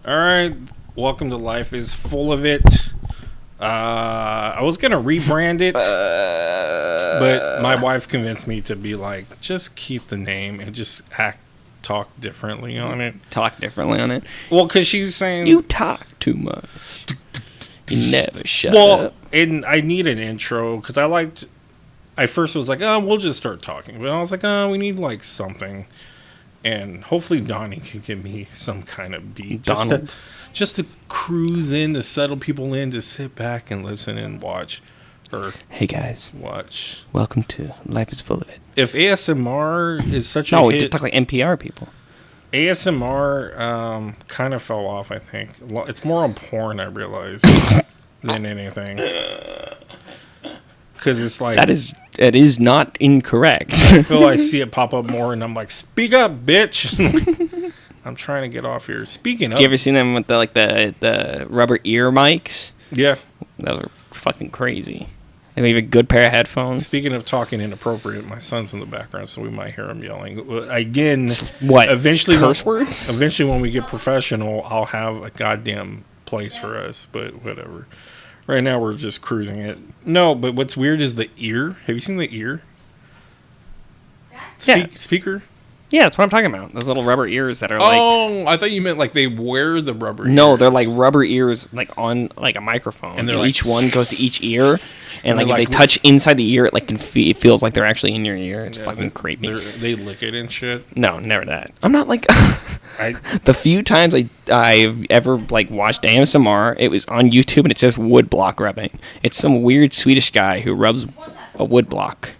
All right, welcome to Life is Full of It. I was gonna rebrand it, but my wife convinced me to be like, just keep the name and just talk differently on it. Talk differently on it. Well, because she's saying You talk too much. You never shut well, up. and I need an intro because I first was like, oh, we'll just start talking, but I was like, oh, we need like something. And hopefully Donnie can give me some kind of beat. Donald. Just to cruise in, to settle people in, to sit back and listen and watch. Or Hey guys, watch. welcome to Life is Full of It. If ASMR is such a No, we hit, did talk like NPR people. ASMR kind of fell off, I think. It's more on porn, I realize, than anything. Because it's like... It is not incorrect. I feel I see it pop up more, and I'm like, speak up, bitch. I'm trying to get off here. Speaking of... You ever seen them with the rubber ear mics? Yeah. Those are fucking crazy. They have a good pair of headphones. Speaking of talking inappropriate, my son's in the background, so we might hear him yelling. Again, What? Eventually, Curse words? Eventually, when we get professional, I'll have a goddamn place for us, but whatever. Right now, we're just cruising it. No, but what's weird is the ear. Have you seen the ear? Yeah. Speaker? Yeah, that's what I'm talking about. Those little rubber ears that are like... Oh, I thought you meant like they wear the rubber No, ears. they're like rubber ears, like on like a microphone, And they're like- each one goes to each ear, and like if they're they like- touch inside the ear, it like it feels like they're actually in your ear. It's fucking creepy. They lick it and shit. No, never that. I'm not like I the few times I've ever like watched ASMR, it was on YouTube and it says wood block rubbing. It's some weird Swedish guy who rubs a wood block,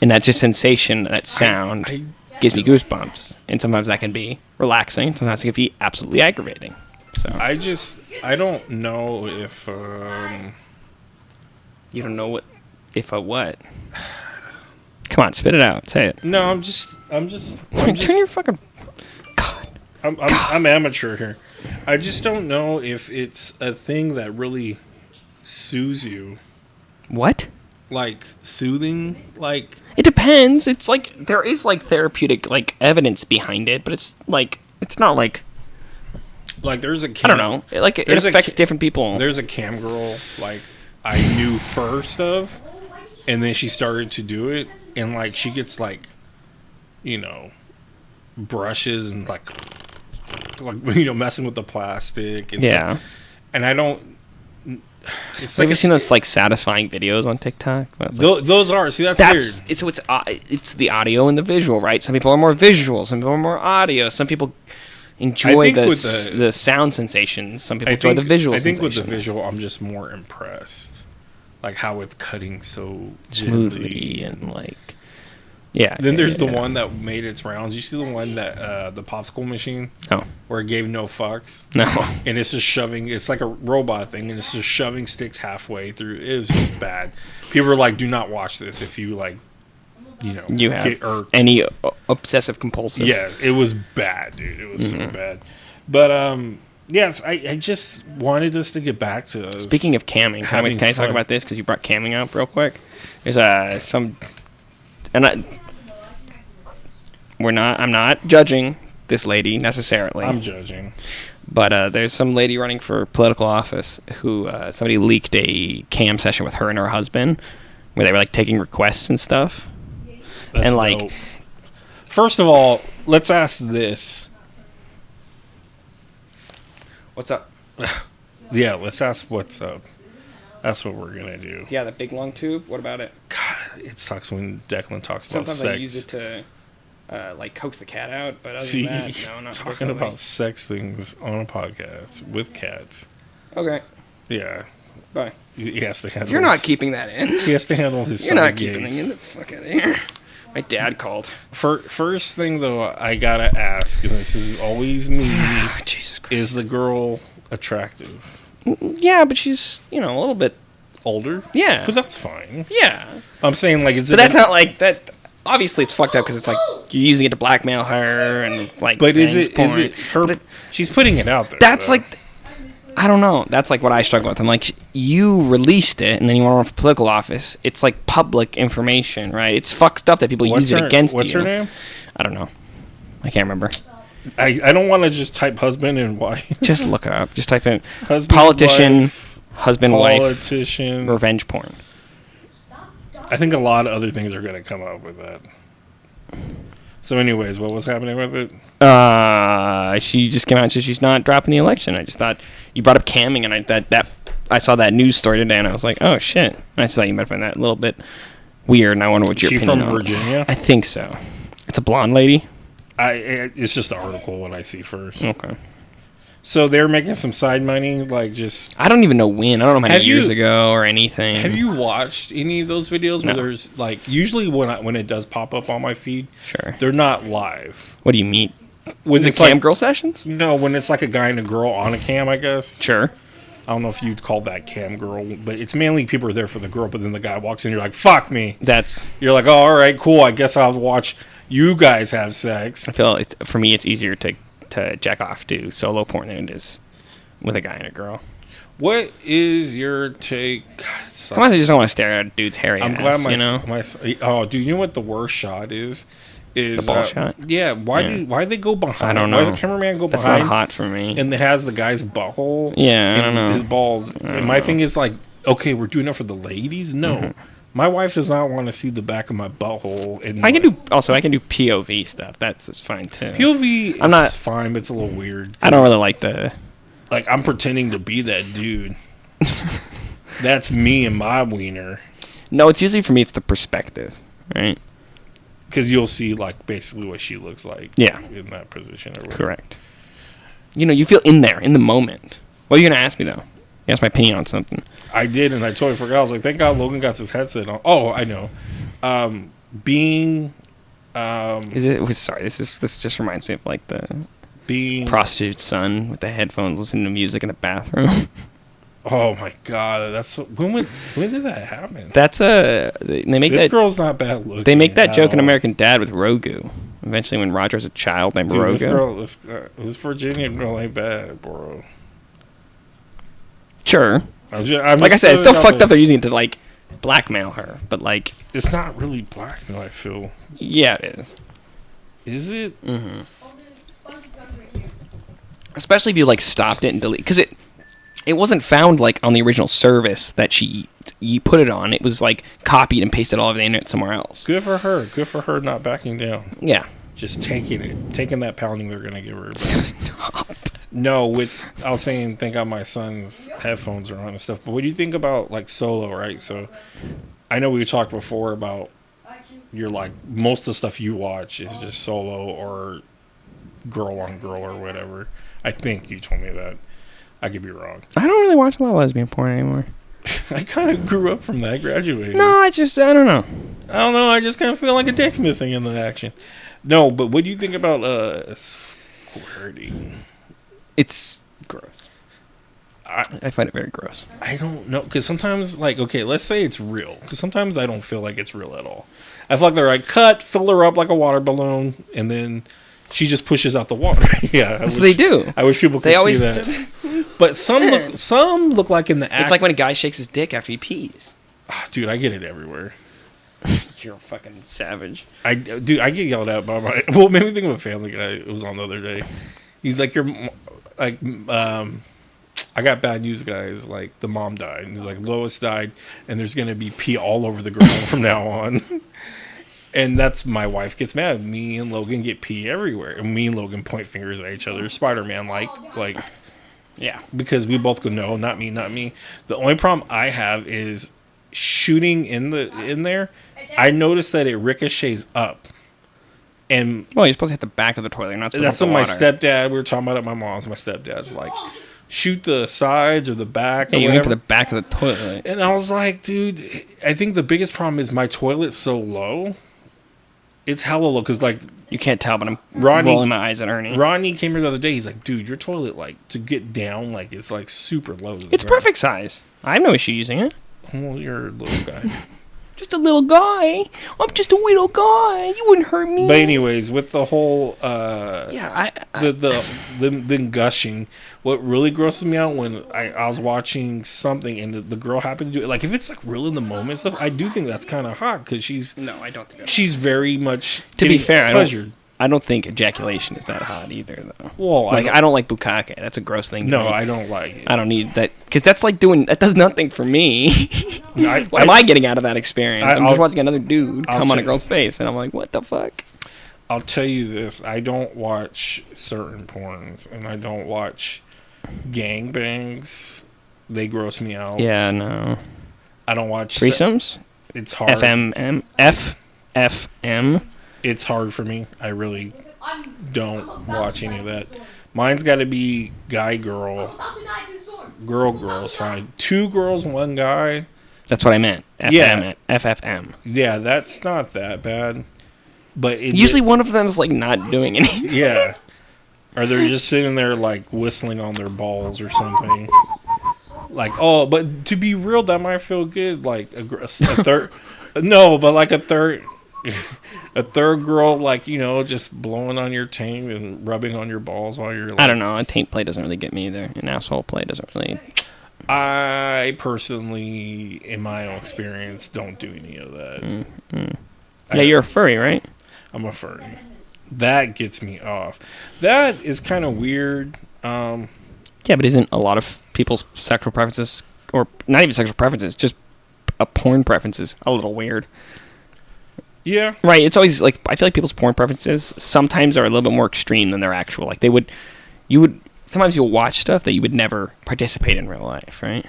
and that just sensation, that sound. I gives me goosebumps, and sometimes that can be relaxing. Sometimes it can be absolutely aggravating. So I don't know if you don't know what Come on, spit it out. Say it. no, I'm just Turn your fucking. God. I'm amateur here. I just don't know if it's a thing that really soothes you, What? like soothing, like It depends. It's like there is like therapeutic like evidence behind it, but it's not like there's a I don't know. It There's a affects different people. There's a cam girl like I knew first of, and then she started to do it, and like she gets like, brushes and like messing with the plastic and Yeah. stuff. And I don't. It's Have like you seen those like satisfying videos on TikTok? That's like, those are that's weird. it's the audio and the visual, right? Some people are more visual, some people are more audio, some people enjoy think the with the sound sensations, some people enjoy the visual I think sensations. with the visual, I'm just more impressed, like how it's cutting so smoothly gently. and like yeah. Then there's the yeah. one that made its rounds. You see the one that the popsicle machine No. where it gave no fucks, No. and it's just shoving. It's like a robot thing, and it's just shoving sticks halfway through. It was just bad. People were like, "Do not watch this if you like, You have get irked." any obsessive compulsive. Yes, it was bad, dude. It was so bad. But yes, I just wanted us to get back to us. Speaking of camming, can I talk fun. about this because you brought camming up real quick? There's I'm not judging this lady necessarily. I'm judging. But there's some lady running for political office who somebody leaked a cam session with her and her husband where they were like taking requests and stuff. That's And, like- dope. First of all, let's ask this. What's up? Yeah, let's ask what's up. That's what we're gonna do. Yeah, the big long tube. What about it? God, it sucks when Declan talks about Sometimes sex. I use it to like coax the cat out, but other See, than that, no, not talking particularly. about sex things on a podcast with cats. Okay, Yeah, bye. he has to handle. You're not his- keeping that in. He has to handle his. You're not side keeping it gaze. in. The fuck out of here. My dad called. First thing though, I gotta ask, and this is always me: Jesus Christ. is the girl attractive? Yeah, but she's a little bit. Older? Yeah. But that's fine. Yeah, I'm saying like, is it? but that's not like that. Obviously, it's fucked up because it's like you're using it to blackmail her and like. But is revenge it? porn. Is it her? But She's putting it out there. that's though. like. I don't know. That's like what I struggle with. I'm like, you released it, and then you want to run for political office. It's like public information, right? It's fucked up that people use it against What's you. her name? I don't know. I can't remember. I don't want to just type husband and wife. Just look it up. Just type in Husband, politician, wife, husband, wife, politician. revenge porn. I think a lot of other things are going to come up with that. So, anyways, what was happening with it? She just came out and said she's not dropping the election. I just thought you brought up camming, and I saw that news story today, and I was like, oh shit. And I just thought you might find that a little bit weird, and I wonder what your opinion She from on it. Virginia? I think so. It's a blonde lady. It's just the article what I see first. Okay. So they're making some side money, like just. I don't even know when. I don't know how many Have you- years ago or anything. Have you watched any of those videos where No. there's like usually when it does pop up on my feed, Sure. they're not live. What do you mean? When The it's cam like girl sessions? no, when it's like a guy and a girl on a cam, I guess. Sure. I don't know if you'd call that cam girl, but it's mainly people are there for the girl. But then the guy walks in, you're like, "Fuck me." That's. You're like, "Oh, all right, cool. I guess I'll watch you guys have sex." I feel for me, it's easier to jack off to solo porn than it is with a guy and a girl. What is your take? God, it sucks. Sometimes I just don't want to stare at a dude's hairy I'm ass, glad you know? oh, dude, you know what the worst shot is? Is The ball shot? Yeah. Why Yeah. why they go behind? I don't Why does know. the cameraman go That's behind? not hot for me. And it has the guy's butthole. Yeah, I and don't know. His balls. And my thing is like, okay, we're doing it for the ladies. No, Mm-hmm. my wife does not want to see the back of my butthole. And I can do POV stuff. That's fine too. POV. I'm not- is fine, but it's a little weird. I don't really like the. Like I'm pretending to be that dude. That's me and my wiener. No, it's usually for me. It's the perspective, right? Because you'll see like basically what she looks like. Yeah. In that position or whatever. Correct. You feel in there in the moment. What are you gonna ask me though? You asked my opinion on something. I did, and I totally forgot. I was like, thank God Logan got his headset on. Oh, I know. Being Sorry, this just reminds me of like the being prostitute's son with the headphones listening to music in the bathroom. Oh my God, that's when did that happen? That's they make This that girl's not bad looking. they make that at joke in all. American Dad with Rogu. Eventually, when Roger has a child named Dude, Rogu. this Virginia girl ain't bad, bro. Sure. I'm Like I just said, it's still throwing it fucked out up. They're using it to like blackmail her, but like, there. It's not really blackmail. I feel. yeah, it is. Is it? Especially if you like stopped it and delete, because it wasn't found like on the original service that you put it on. It was like copied and pasted all over the internet somewhere else. Good for her. Good for her not backing down. Yeah. Just taking that pounding they're gonna give her. No, I was saying, thank God my son's headphones are on and stuff. But what do you think about like solo, right? So, I know we talked before about you're like most of the stuff you watch is just solo or girl on girl or whatever. I think you told me that. I could be wrong. I don't really watch a lot of lesbian porn anymore. I kind of grew up from that. I graduated. No, I don't know. I don't know. I just kind of feel like a dick's missing in the action. No, but what do you think about squirting? It's gross. I find it very gross. I don't know, because sometimes, like, okay, let's say it's real, because sometimes I don't feel like it's real at all. I feel like they're like, fill her up like a water balloon, and then she just pushes out the water. Yeah, That's what they do. I wish people could They see always that. But some look like in the act. It's like when a guy shakes his dick after he pees. Dude, I get it everywhere. You're a fucking savage. I get yelled at by my. Well, made me think of a Family Guy. It was on the other day. He's like, I got bad news, guys. Like, the mom died. And he's like, Lois died, and there's going to be pee all over the girl from now on. And that's my wife gets mad. Me and Logan get pee everywhere. And me and Logan point fingers at each other. Spider-Man, like, Yeah. because we both go, no, not me, not me. The only problem I have is shooting in there. I noticed that it ricochets up. And Well, you're supposed to hit the back of the toilet. You're not supposed that's to what hit my the water. stepdad, we were talking about it at my mom's. My stepdad's like, shoot the sides or the back. Yeah, or you aim whatever. for the back of the toilet. And I was like, dude, I think the biggest problem is my toilet's so low. It's hella low because, like, You can't tell, but I'm Ronnie- rolling my eyes at Ernie. Ronnie came here the other day. He's like, dude, your toilet, like, to get down, like, it's, like, super low. to the It's ground. perfect size. I have no issue using it. Well, you're a little guy. Just a little guy. I'm just a little guy. You wouldn't hurt me. But anyways, with the whole, Yeah, the gushing, what really grosses me out when I was watching something and the girl happened to do it, like, if it's, like, real in the moment stuff, I do think that's kind of hot because No, I don't think she's very much To be getting fair, pleasured. I don't think ejaculation is that hot either, though. Well, Like, I don't like bukkake. That's a gross thing to no, me. I don't like it. I don't need that, because that's like that does nothing for me. What am I getting out of that experience? I'm just watching another dude come on a girl's face, and I'm like, what the fuck? I'll tell you this: I don't watch certain porns, and I don't watch gangbangs. They gross me out. Yeah, no. I don't watch Threesomes? It's hard. FFM? It's hard for me. I really don't watch any of that. Mine's got to be guy girl. Girl is fine. 2 girls, 1 guy. That's what I meant. Yeah. FFM. Yeah, that's not that bad. But Usually one of them's like not doing anything. Yeah. Or they're just sitting there like whistling on their balls or something. Like, oh, but to be real, that might feel good. Like a third, no, but like a third girl, like, you know, just blowing on your taint and rubbing on your balls while you're. Like, I don't know. A taint play doesn't really get me either. An asshole play doesn't really. I personally, in my own experience, don't do any of that. Yeah, you're a furry, right? I'm a furry. That gets me off. That is kind of weird. Yeah, but isn't a lot of people's sexual preferences, or not even sexual preferences, just porn preferences, a little weird? Yeah. Right. It's always like, I feel like people's porn preferences sometimes are a little bit more extreme than their actual. Like sometimes you'll watch stuff that you would never participate in real life, right?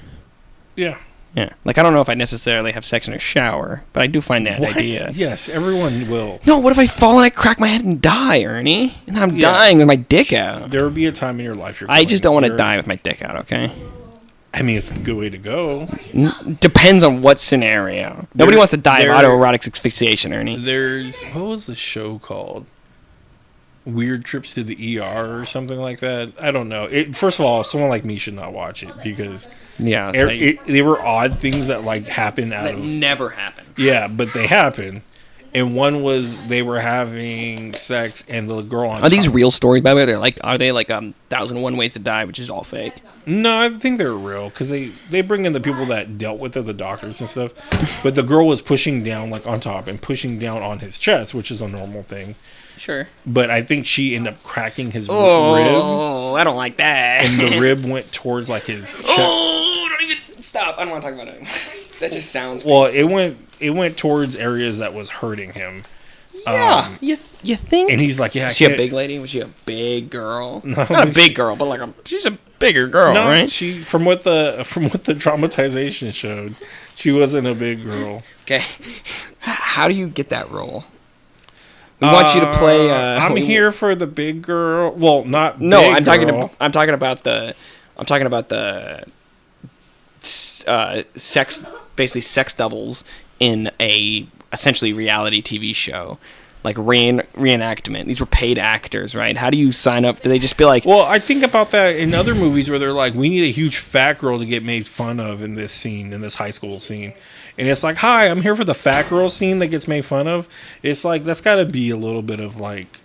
Yeah. Yeah. Like, I don't know if I necessarily have sex in a shower, but I do find that idea. Yes, everyone will. No, what if I fall and I crack my head and die, Ernie? And then I'm dying with my dick out. There will be a time in your life I just don't want to die with my dick out, okay? I mean, it's a good way to go. Depends on what scenario. Nobody wants to die of autoerotic asphyxiation, Ernie. What was the show called? Weird Trips to the ER or something like that. I don't know. First of all, someone like me should not watch it because they were odd things that like happen out that of never happen. Yeah, but they happen. And one was they were having sex and the girl on Are these real stories, by the way? Are they like 1001 Ways to Die, which is all fake? No, I think they're real because they bring in the people that dealt with it, the doctors and stuff. But the girl was pushing down like on top and pushing down on his chest, which is a normal thing. Sure. But I think she ended up cracking his rib. Oh, I don't like that. And the rib went towards like his chest. Oh, don't even stop. I don't want to talk about it. That just sounds well, it went towards areas that was hurting him. Yeah, you think? And he's like, yeah. Was she a big lady? Was she a big girl? No, not a big girl, but she's a bigger girl, right? She from what the dramatization showed, she wasn't a big girl. Okay, how do you get that role? We want you to play. I'm here for the big girl. Well, not no. Big I'm talking about the sex, basically sex doubles in a essentially reality TV show, like reenactment. These were paid actors, right? How do you sign up? Do they just be like? Well, I think about that in other movies where they're like, we need a huge fat girl to get made fun of in this scene, in this high school scene. And it's like, hi, I'm here for the fat girl scene that gets made fun of. It's like, that's got to be a little bit of like,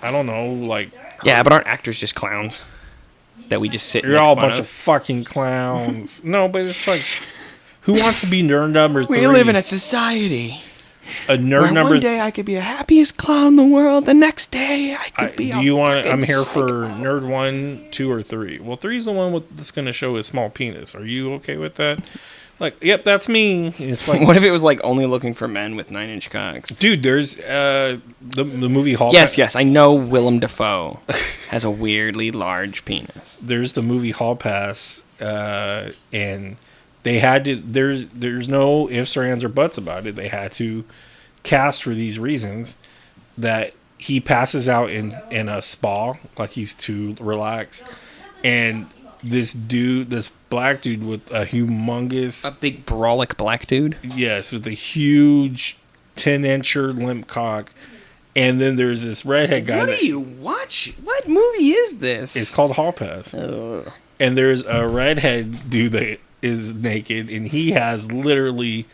I don't know, like. Yeah, but aren't actors just clowns that we just sit? You're all a bunch of fucking clowns. No, but it's like, who wants to be nerd number 3? We live in a society. A nerd number. One day I could be the happiest clown in the world. The next day I could be. Do you want? I'm here for nerd 1, 2, or 3. Well, 3 is the one that's going to show his small penis. Are you okay with that? Like, yep, that's me. It's like, what if it was like only looking for men with 9-inch cocks? Dude, there's the movie Hall Pass. Yes, I know Willem Dafoe has a weirdly large penis. There's the movie Hall Pass, and they had to. There's no ifs or ands or buts about it. They had to cast for these reasons that he passes out in a spa, like he's too relaxed, and this black dude with a big brolic black dude. Yes, with a huge 10-incher limp cock. And then there's this redhead guy. What do you watch? What movie is this? It's called Hall Pass. Ugh. And there's a redhead dude that is naked, and he has literally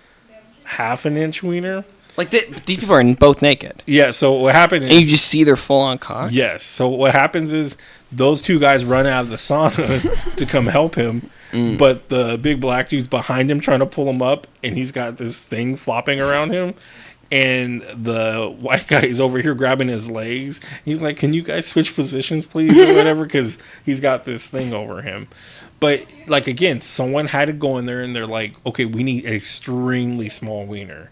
half an inch wiener. Like these people are both naked. Yeah. So what happened is, and you just see their full on cock. Yes. So what happens is those two guys run out of the sauna to come help him, but the big black dude's behind him trying to pull him up, and he's got this thing flopping around him, and the white guy is over here grabbing his legs. He's like, "Can you guys switch positions, please, or whatever?" Because he's got this thing over him. But like again, someone had to go in there, and they're like, "Okay, we need an extremely small wiener."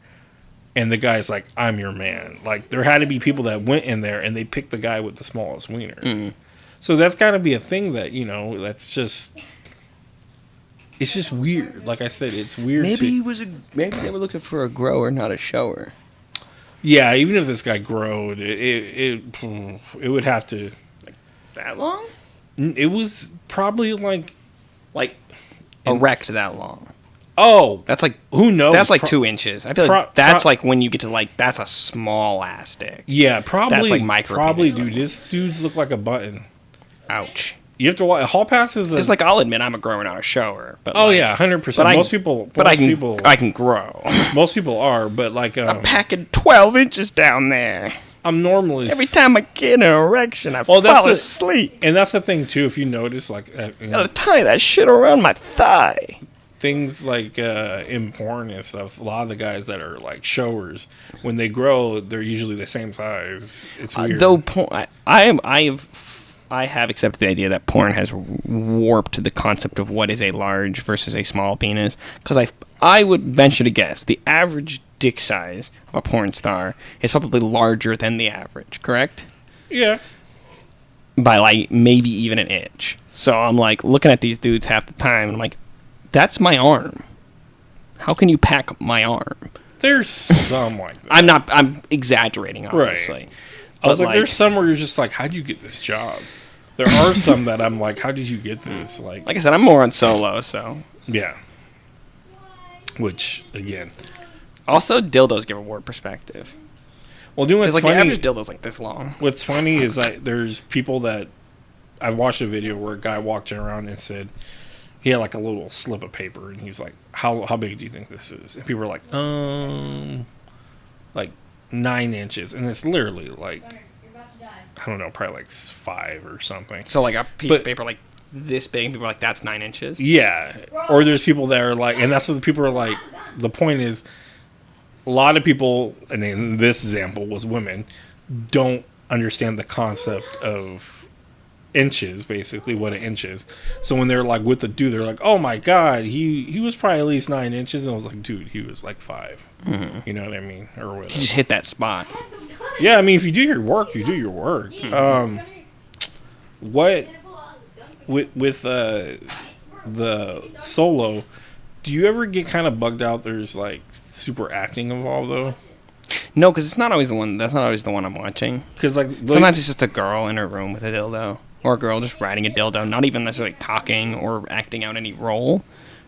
And the guy's like, "I'm your man." Like there had to be people that went in there and they picked the guy with the smallest wiener. So that's got to be a thing that that's just. It's just weird. Like I said, it's weird. Maybe they were looking for a grower, not a shower. Yeah, even if this guy growed, it would have to. That long? It was probably like erect that long. Oh, That's like who knows? That's like 2 inches. I feel like that's like when you get to like that's a small ass dick. Yeah, probably. That's like micro. Probably, dude. This dude's look like a button. Ouch. You have to watch. Hall pass is Just like I'll admit I'm a grower, not a shower. But yeah, 100%. Most people. I can grow. Most people are, but like I'm packing 12 inches down there. I'm normally every time I get an erection, I fall asleep. And that's the thing too. If you notice, like, gotta tie that shit around my thigh. Things like in porn and stuff, a lot of the guys that are like showers, when they grow, they're usually the same size. It's weird. Though I have accepted the idea that porn has warped the concept of what is a large versus a small penis. Because I would venture to guess the average dick size of a porn star is probably larger than the average, correct? Yeah. By like maybe even an inch. So I'm like looking at these dudes half the time and I'm like, that's my arm. How can you pack my arm? There's some like that. I'm exaggerating, obviously. Right. I was like, there's some where you're just like, how'd you get this job? There are some that I'm like, how did you get this? Like I said, I'm more on solo, so. Yeah. Which, again. Also, dildos give a warped perspective. Well, doing what's funny. The average dildo's like this long. What's funny is there's people that. I've watched a video where a guy walked around and said, he had like a little slip of paper, and he's like, "How big do you think this is?" And people were like 9 inches, and it's literally like, I don't know, probably like 5 or something. So like a piece of paper like this big, and people are like, "That's 9 inches." Yeah, or there's people that are like, and that's what the people are like. The point is, a lot of people, and in this example was women, don't understand the concept of inches, basically what an inch is. So when they're like with the dude, they're like, "Oh my god, he was probably at least 9 inches," and I was like, "Dude, he was like 5." Mm-hmm. You know what I mean, or whatever. He just hit that spot. Yeah, I mean, if you do your work, you do your work. Mm-hmm. What with the solo? Do you ever get kind of bugged out? There's like super acting involved though. No, because it's not always the one. That's not always the one I'm watching. Because like sometimes it's just a girl in her room with a dildo. Or a girl just riding a dildo, not even necessarily talking or acting out any role,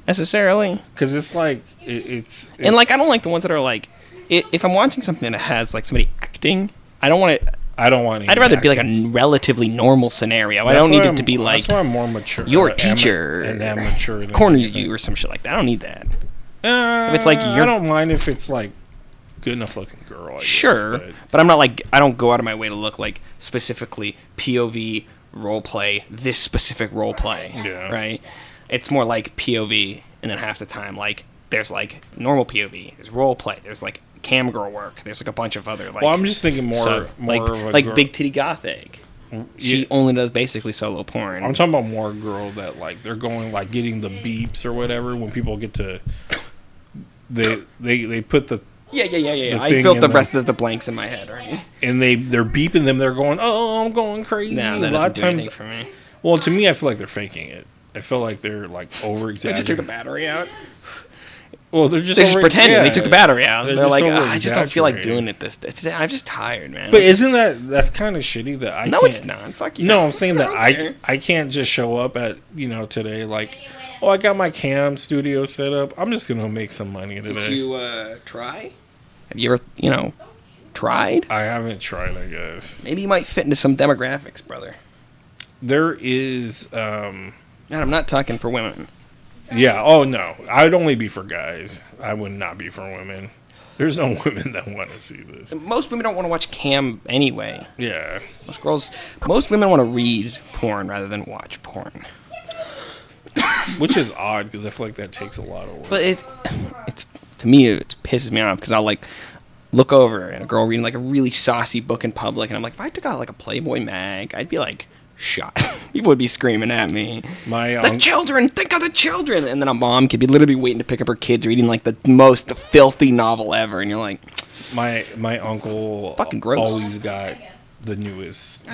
necessarily. Because it's like, it's... And, like, I don't like the ones that are, like... If I'm watching something that has, like, somebody acting, I don't want it... I don't want I'd rather be, like, a relatively normal scenario. I don't need it to be, like... That's why I'm more mature. Your teacher... And amateur. Corners you or some shit like that. I don't need that. If it's, like, I don't mind if it's, like, good enough looking girl, I sure. guess, but I'm not, like... I don't go out of my way to look, like, specifically POV... role play this specific role play, right? It's more like POV, and then half the time, like there's like normal POV, there's role play, there's like cam girl work, there's like a bunch of other like. Well, I'm just thinking more like of a like girl. Big Titty Gothic. She only does basically solo porn. I'm talking about more girl that like they're going like getting the beeps or whatever when people get to. They put the. Yeah. I filled the rest of the blanks in my head, right? And they're beeping them. They're going, "Oh, I'm going crazy." Nah, that doesn't do anything for me. Well, to me, I feel like they're faking it. I feel like they're like over exaggerating. They just took the battery out. Well, they're just pretending. Yeah, they took the battery out. They're like, I just don't feel like doing it today. I'm just tired, man. But isn't that's kind of shitty that I? No, can't, it's not. Fuck you. No, I'm saying that I can't just show up at today like. Oh, I got my cam studio set up. I'm just gonna make some money today. Did you try? Have you ever, tried? I haven't tried, I guess. Maybe you might fit into some demographics, brother. There is, And I'm not talking for women. Yeah, oh no. I'd only be for guys. I would not be for women. There's no women that want to see this. Most women don't want to watch cam anyway. Yeah. Most women want to read porn rather than watch porn. Which is odd, because I feel like that takes a lot of work. But it's to me, it pisses me off, because look over and a girl reading like a really saucy book in public, and I'm like, if I took out like a Playboy mag, I'd be like shot. People would be screaming at me. The children, think of the children. And then a mom could be literally waiting to pick up her kids reading like the most filthy novel ever, and you're like, my uncle fucking gross. Always got the newest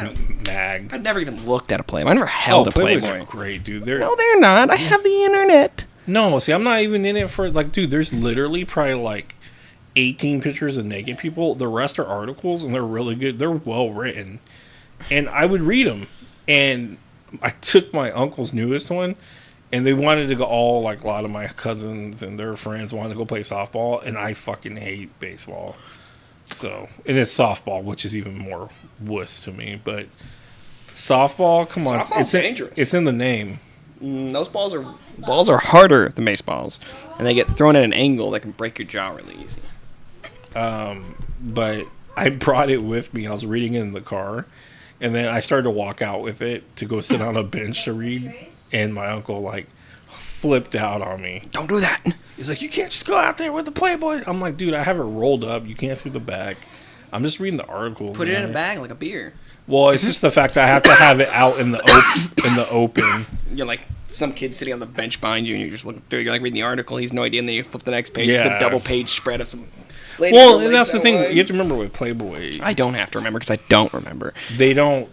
mag. I've never even looked at a Playboy. I never held a Playboy. Playboys are great, dude. No, they're not. I have the internet. No, see, I'm not even in it for like, dude. There's literally probably like 18 pictures of naked people. The rest are articles, and they're really good. They're well written, and I would read them. And I took my uncle's newest one, and they wanted to go. All like a lot of my cousins and their friends wanted to go play softball, and I fucking hate baseball. So, and it's softball, which is even more wuss to me. But softball, come on, Softball's dangerous. It's in the name. Those balls are harder than baseballs, and they get thrown at an angle that can break your jaw really easy. But I brought it with me. I was reading it in the car, and then I started to walk out with it to go sit on a bench to read, and my uncle like flipped out on me. Don't do that. He's like, you can't just go out there with the Playboy. I'm like, dude, I have it rolled up. You can't see the back. I'm just reading the articles. Put it in a bag like a beer. Well, it's just the fact that I have to have it out in the open. You're like some kid sitting on the bench behind you, and you're just looking through. You're like reading the article. He's no idea, and then you flip the next page. Yeah. Just a double page spread of some. Well, and that's the thing. You have to remember with Playboy. I don't have to remember because I don't remember. They don't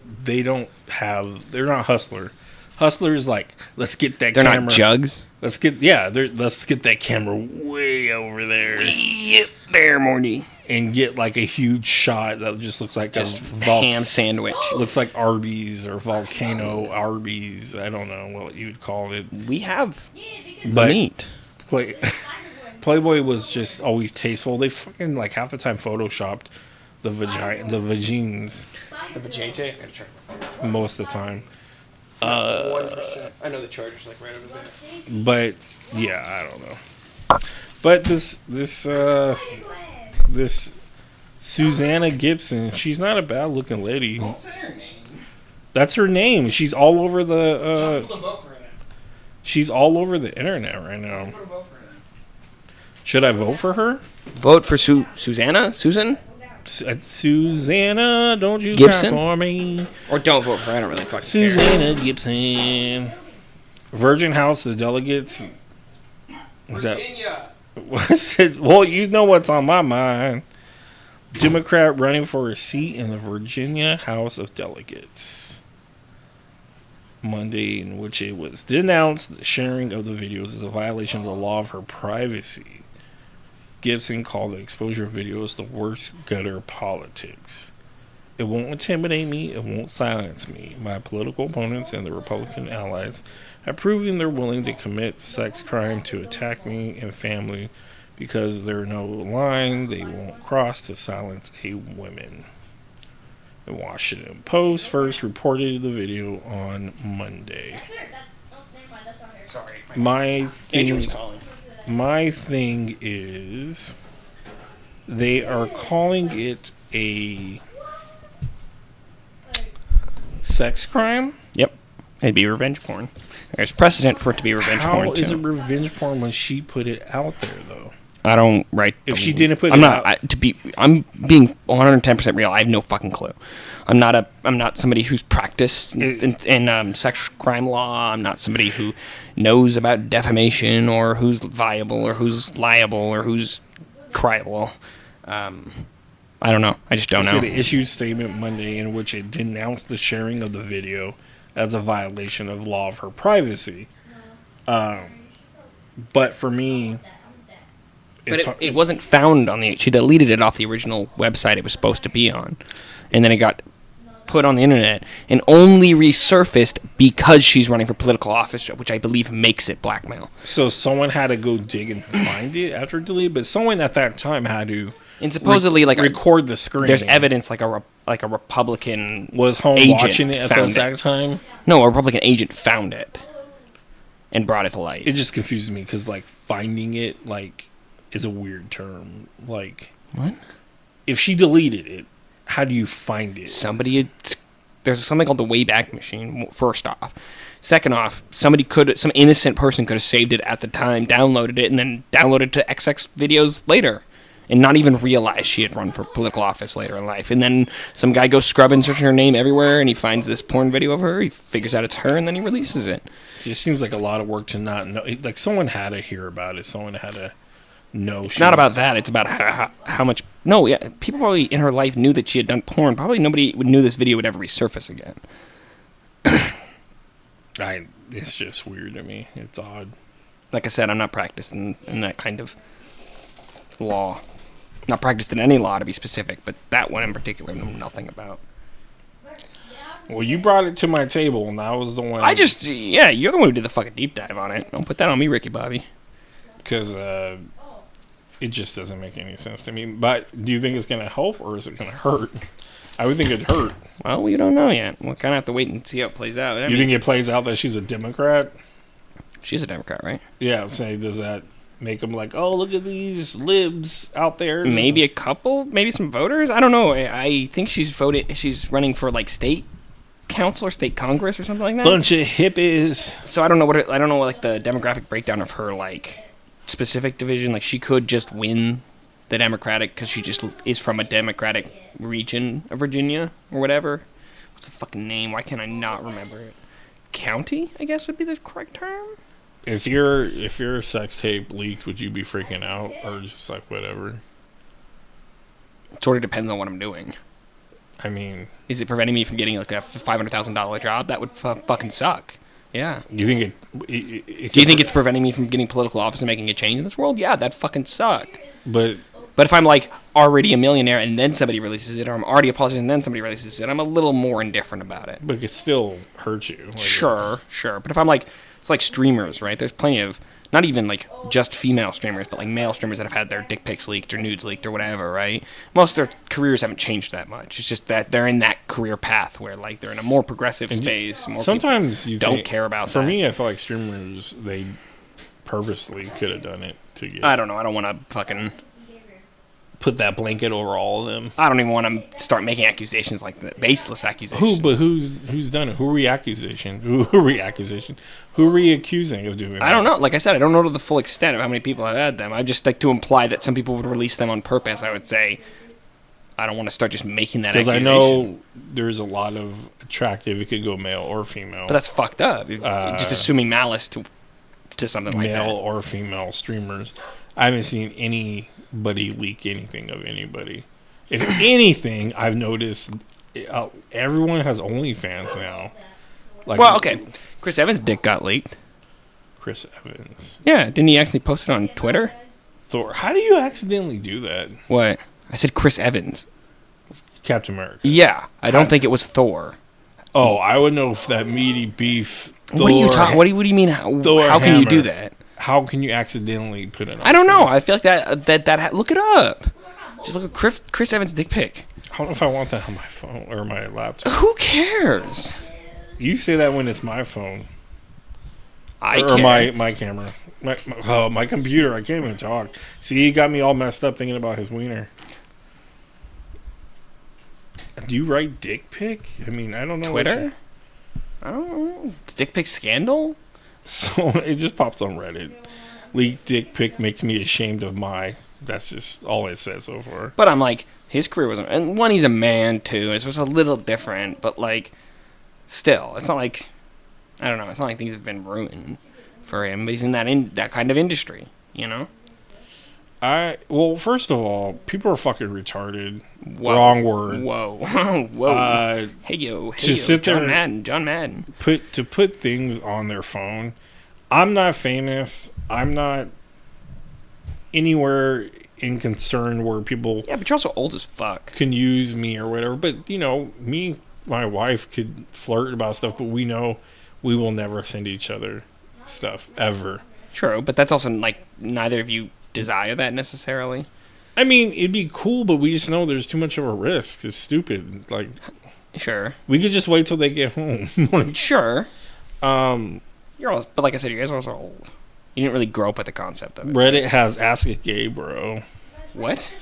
have. They're not Hustler. Hustler is like, let's get that. They're camera. not Jugs. Let's get that camera way over there. Way up there, Morty. And get like a huge shot that just looks like just a ham sandwich. Looks like Arby's or Volcano Arby's. I don't know what you'd call it. We have meat. Playboy was just always tasteful. They fucking like half the time photoshopped the vagines. The vajayjay? I gotta check my phone. Most of the time. 1%. I know the charger's like right over there. But yeah, I don't know. But this Susanna Gibson, she's not a bad looking lady. Don't say her name. That's her name. She's all over the she's all over the internet right now. Should I vote for her? Vote for Susanna? Susan? Susanna, don't you Gibson? cry for me. Or don't vote for her. I don't really fucking Susanna Gibson. Virgin House of Delegates. Virginia. Well, you know what's on my mind. Democrat running for a seat in the Virginia House of Delegates. Monday, in which it was denounced the sharing of the videos is a violation of the law of her privacy. Gibson called the exposure of videos the worst gutter politics. It won't intimidate me. It won't silence me. My political opponents and the Republican allies have proven they're willing to commit sex crime to attack me and family because there's no line they won't cross to silence a woman. The Washington Post first reported the video on Monday. Sorry. My thing is they are calling it a sex crime? Yep. It'd be revenge porn. There's precedent for it to be revenge porn, How is too. it revenge porn when she put it out there, though? I don't write. If she didn't put I'm it not. out... I'm being 110% real. I have no fucking clue. I'm not somebody who's practiced in sex crime law. I'm not somebody who knows about defamation or who's viable or who's liable or who's criable. I don't know. I just don't know. It issued a statement Monday in which it denounced the sharing of the video as a violation of law of her privacy. But for me... But it wasn't found on the... She deleted it off the original website it was supposed to be on. And then it got put on the internet and only resurfaced because she's running for political office, which I believe makes it blackmail. So someone had to go dig and find it after delete, but someone at that time had to... And supposedly, record the screen. There's evidence like a Republican was home agent watching it at the exact time. No, a Republican agent found it and brought it to light. It just confuses me because finding it is a weird term. What? If she deleted it, how do you find it? There's something called the Wayback Machine. First off, second off, some innocent person could have saved it at the time, downloaded it, and then downloaded to XX videos later. and not even realize she had run for political office later in life. And then some guy goes scrubbing, searching her name everywhere, and he finds this porn video of her. He figures out it's her, and then he releases it. It just seems like a lot of work to not know. Like, someone had to hear about it. Someone had to know. It's not about that. It's about how much... No, yeah, people probably in her life knew that she had done porn. Probably nobody knew this video would ever resurface again. It's just weird to me. It's odd. Like I said, I'm not practiced in that kind of law. Not practiced in any law, to be specific, but that one in particular I know nothing about. Well, you brought it to my table, and I was the one... Yeah, you're the one who did the fucking deep dive on it. Don't put that on me, Ricky Bobby. Because it just doesn't make any sense to me. But do you think it's going to help, or is it going to hurt? I would think it'd hurt. Well, we don't know yet. We'll kind of have to wait and see how it plays out. You think it plays out that she's a Democrat? She's a Democrat, right? Yeah, say, does that make them like, oh, look at these libs out there? Maybe a couple, maybe some voters. I don't know. I think she's running for like state council or state congress or something like that. Bunch of hippies. So I don't know like the demographic breakdown of her like specific division. Like she could just win the Democratic because she just is from a Democratic region of Virginia or whatever. What's the fucking name? Why can't I not remember it? County, I guess would be the correct term. If your sex tape leaked, would you be freaking out or just like whatever? It sort of depends on what I'm doing. I mean, is it preventing me from getting like a $500,000 job? That would fucking suck. Yeah. Do you think Do you think it's preventing me from getting political office and making a change in this world? Yeah, that'd fucking suck. But if I'm like already a millionaire and then somebody releases it, or I'm already a politician and then somebody releases it, I'm a little more indifferent about it. But it still hurts you. Sure. But if I'm like, it's like streamers, right? There's plenty of, not even like just female streamers, but like male streamers that have had their dick pics leaked or nudes leaked or whatever, right? Most of their careers haven't changed that much. It's just that they're in that career path where like they're in a more progressive space. More sometimes you don't care about for that. Me, I feel like streamers, they purposely could have done it to get... I don't know. I don't want to fucking... put that blanket over all of them. I don't even want to start making accusations like that. Baseless accusations. Who's done it? Who are we accusing? Who are we accusing of doing that? I don't know. Like I said, I don't know to the full extent of how many people have had them. I just like to imply that some people would release them on purpose. I would say I don't want to start just making that accusation. Because I know there's a lot of attractive, it could go male or female. But that's fucked up. Just assuming malice to something like that. Male or female streamers. I haven't seen anybody leak anything of anybody. If anything, I've noticed everyone has OnlyFans now. Like, well, okay. Chris Evans' dick got leaked. Chris Evans. Yeah, didn't he actually post it on Twitter? Thor. How do you accidentally do that? What? I said Chris Evans. Captain America. Yeah, I don't think it was Thor. Oh, I would know if that meaty beef. Thor, what are you talking? What do you mean? How can you do that? How can you accidentally put it on? I don't know. I feel like that look it up. Just look at Chris Evans' dick pic. I don't know if I want that on my phone or my laptop. Who cares? You say that when it's my phone. Or my camera. My computer. I can't even talk. See, he got me all messed up thinking about his wiener. Do you write dick pic? I mean, I don't know. Twitter? I don't know. Dick pic scandal? So it just pops on Reddit. Leaked dick pic makes me ashamed of my. That's just all it says so far. But I'm like, his career wasn't. And one, he's a man too. It was a little different, but like, still, it's not like, I don't know. It's not like things have been ruined for him. But he's in that kind of industry, you know. Well, first of all, people are fucking retarded. Whoa. Wrong word. Whoa. Whoa. Hey yo, John Madden. Put things on their phone. I'm not famous. I'm not anywhere in concern where people... Yeah, but you're also old as fuck. ...can use me or whatever. But, you know, me, my wife could flirt about stuff, but we know we will never send each other stuff, ever. True, but that's also, like, neither of you desire that necessarily. I mean, it'd be cool, but we just know there's too much of a risk. It's stupid. Like, sure, we could just wait till they get home. Sure. You're all, but like I said, you guys are also old. You didn't really grow up with the concept of it. Reddit has Ask a Gay Bro. What?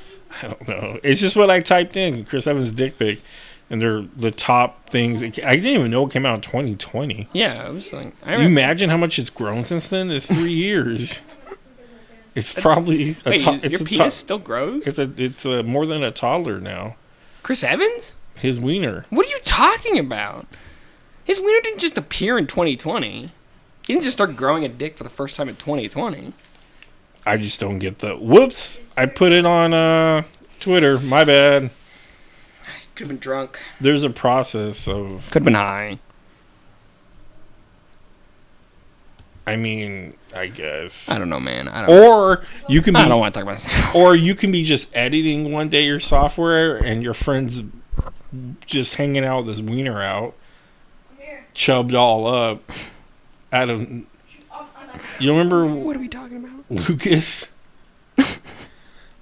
I don't know. It's just what I typed in. Chris Evans' dick pic, and they're the top things. I didn't even know it came out in 2020. Yeah, I was like, you imagine how much it's grown since then? It's 3 years. It's probably Wait, your penis still grows? It's a more than a toddler now. Chris Evans? His wiener. What are you talking about? His wiener didn't just appear in 2020. He didn't just start growing a dick for the first time in 2020. I just don't get the. Whoops! I put it on Twitter. My bad. Could have been drunk. There's a process of. Could have been high. I mean, I guess. I don't know, man. Or you can be. I don't want to talk about this. Or you can be just editing one day your software, and your friend's just hanging out with his wiener out, chubbed all up. You remember? What are we talking about? Lucas.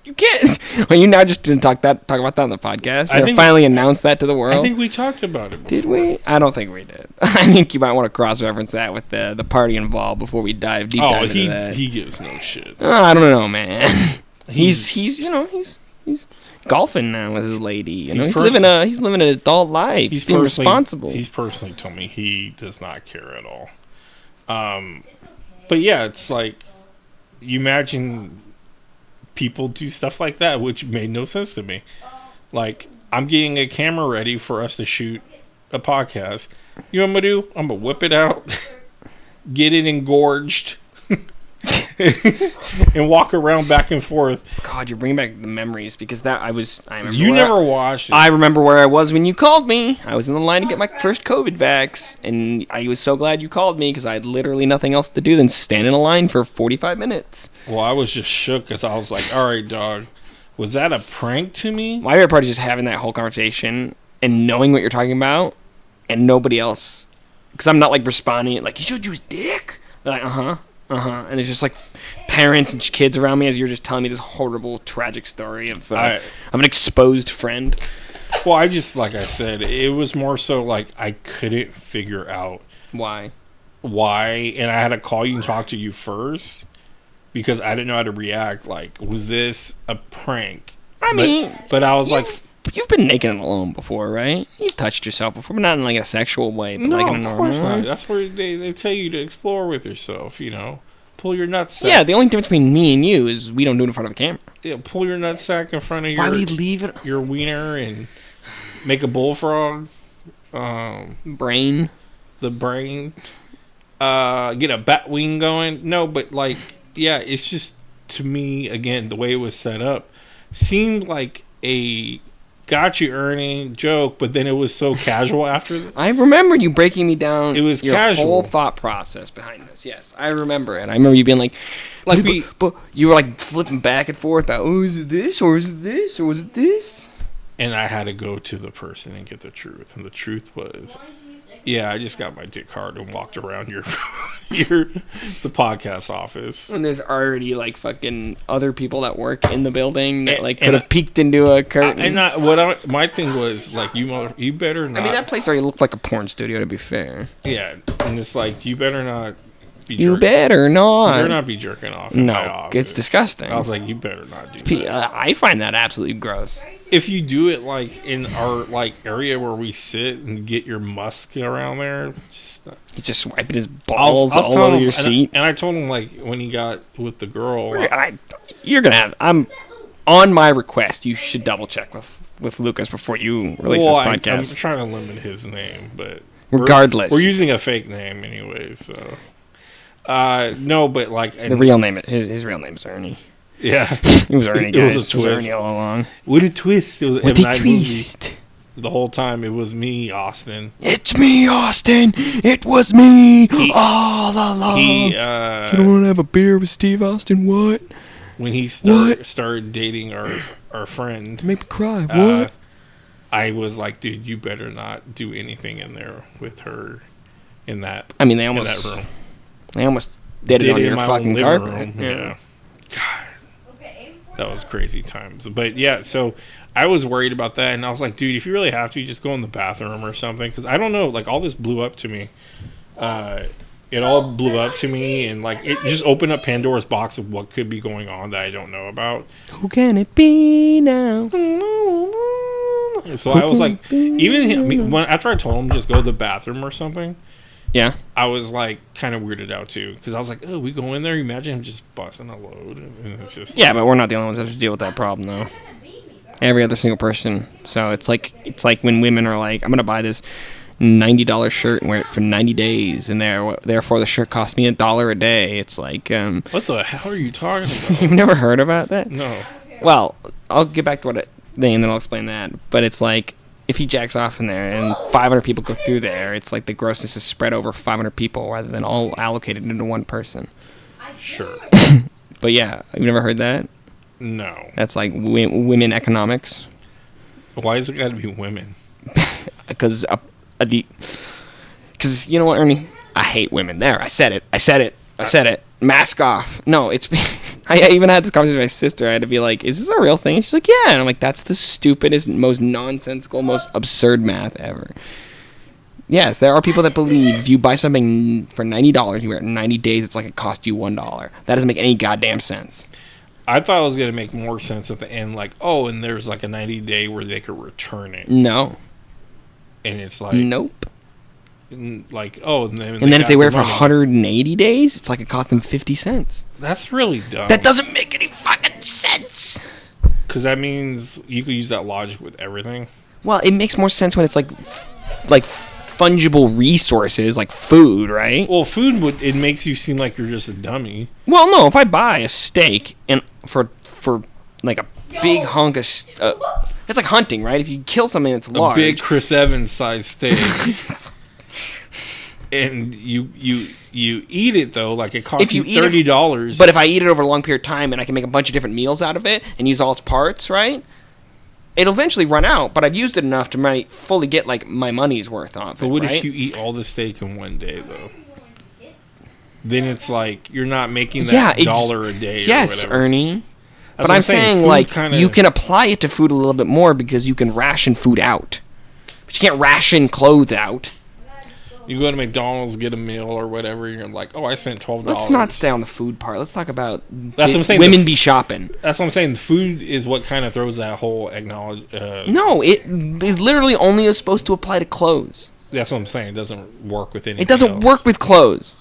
You can't. Well, you now just didn't talk about that on the podcast. You finally announced that to the world. I think we talked about it before. Did we? I don't think we did. I think you might want to cross-reference that with the party involved before we dive into that. He gives no shit. I don't know, man. He's golfing now with his lady. You know, he's living an adult life. He's being responsible. He's personally told me he does not care at all. But yeah, it's like you imagine people do stuff like that, which made no sense to me. Like, I'm getting a camera ready for us to shoot a podcast. You know what I'm gonna do? I'm gonna whip it out, get it engorged, and walk around back and forth. God, you're bringing back the memories because I remember. You never watched it. I remember where I was when you called me. I was in the line to get my first COVID vax, and I was so glad you called me because I had literally nothing else to do than stand in a line for 45 minutes. Well, I was just shook because I was like, "All right, dog, was that a prank to me?" My favorite part is just having that whole conversation and knowing what you're talking about, and nobody else, because I'm not like responding like, "You should use dick." They're like, and there's just like parents and kids around me as you're just telling me this horrible, tragic story of an exposed friend. Well, I just, like I said, it was more so like I couldn't figure out why, and I had to call you and talk to you first because I didn't know how to react. Like, was this a prank? But I was like, you've been naked and alone before, right? You've touched yourself before, but not in like a sexual way, but like in a normal way. Not. That's where they tell you to explore with yourself, you know. Pull your nutsack. Yeah, the only difference between me and you is we don't do it in front of the camera. Yeah, pull your nutsack in front of Why would he leave it? Your wiener and make a bullfrog. Brain. The brain. Get a bat wing going. No, but like, yeah, it's just, to me, again, the way it was set up seemed like a got you earning joke, but then it was so casual after that. I remember you breaking me down. It was your casual. Whole thought process behind this. Yes, I remember it. I remember you being like but you were like flipping back and forth. Oh, is it this or is it this or was it this? And I had to go to the person and get the truth, and the truth was, yeah, I just got my dick hard and walked around the podcast office. And there's already like fucking other people that work in the building that like could have peeked into a curtain. My thing was like, you better not. I mean, that place already looked like a porn studio, to be fair. Yeah, and it's like, you better not. You better not. You better not be jerking off in my office. It's disgusting. I was like, you better not do that. I find that absolutely gross. If you do it like in our like area where we sit and get your musk around there, he's just wiping his balls all over your seat. And I told him, like, when he got with the girl, I'm on my request. You should double check with Lucas before you release this podcast. I'm trying to limit his name, but regardless, we're using a fake name anyway. So no, but like the real name, his real name's Ernie. Yeah, it was Ernie. It was a twist. It was Ernie all along. What a twist! It was what a twist! The whole time it was me, Austin. It's me, Austin. It was me all along. You don't want to have a beer with Steve Austin? What? When he started dating our friend, make me cry. What? I was like, dude, you better not do anything in there with her. In that, I mean, they almost did it on your fucking carpet. Room. Yeah. God. That was crazy times. But yeah, so I was worried about that, and I was like, dude, if you really have to, just go in the bathroom or something, because I don't know, like, all this blew up to me. It all blew up to me, and like it just opened up Pandora's box of what could be going on that I don't know about. Who can it be now? So I was like, even when after I told him just go to the bathroom or something, Yeah. I was like kind of weirded out too, because I was like, oh, we go in there. Imagine him just busting a load, and it's just Yeah, but we're not the only ones that have to deal with that problem, though. Every other single person. So it's like when women are like, I'm gonna buy this $90 shirt and wear it for 90 days, and therefore the shirt cost me $1 a day. It's like, what the hell are you talking about? you've never heard about that? No. Well, I'll get back to what thing, and then I'll explain that. But it's like, if he jacks off in there and 500 people go through there, it's like the grossness is spread over 500 people rather than all allocated into one person. Sure. But yeah, you've never heard that? No. That's like women economics. Why has it got to be women? Because you know what, Ernie? I hate women. There, I said it. Mask off. No, it's... I even had this conversation with my sister. I had to be like, is this a real thing? And she's like, yeah. And I'm like, that's the stupidest, most nonsensical, most absurd math ever. Yes, there are people that believe if you buy something for $90, you wear it in 90 days, it's like it cost you $1. That doesn't make any goddamn sense. I thought it was going to make more sense at the end, like, oh, and there's like a 90-day where they could return it. No. And it's like... Nope. Like, oh, and then if they wear it for 180 days, it's like it cost them 50 cents. That's really dumb. That doesn't make any fucking sense. Because that means you could use that logic with everything. Well, it makes more sense when it's like fungible resources, like food, right? Well, food it makes you seem like you're just a dummy. Well, no, if I buy a steak and for like a big hunk of it's like hunting, right? If you kill something that's large, a big Chris Evans sized steak. And you eat it though, like it costs you $30. But if I eat it over a long period of time and I can make a bunch of different meals out of it and use all its parts, right? It'll eventually run out, but I've used it enough to fully get like my money's worth off it. But what right? if you eat all the steak in one day though? Then it's like you're not making that $1 a day. Yes, or whatever. Ernie. That's but I'm saying like kinda... you can apply it to food a little bit more because you can ration food out, but you can't ration clothes out. You go to McDonald's, get a meal or whatever, you're like, oh, I spent $12. Let's not stay on the food part. Let's talk about that's what I'm saying. Women be shopping. That's what I'm saying. Food is what kind of throws that whole No, it literally only is supposed to apply to clothes. That's what I'm saying. It doesn't work with anything. It doesn't work with clothes.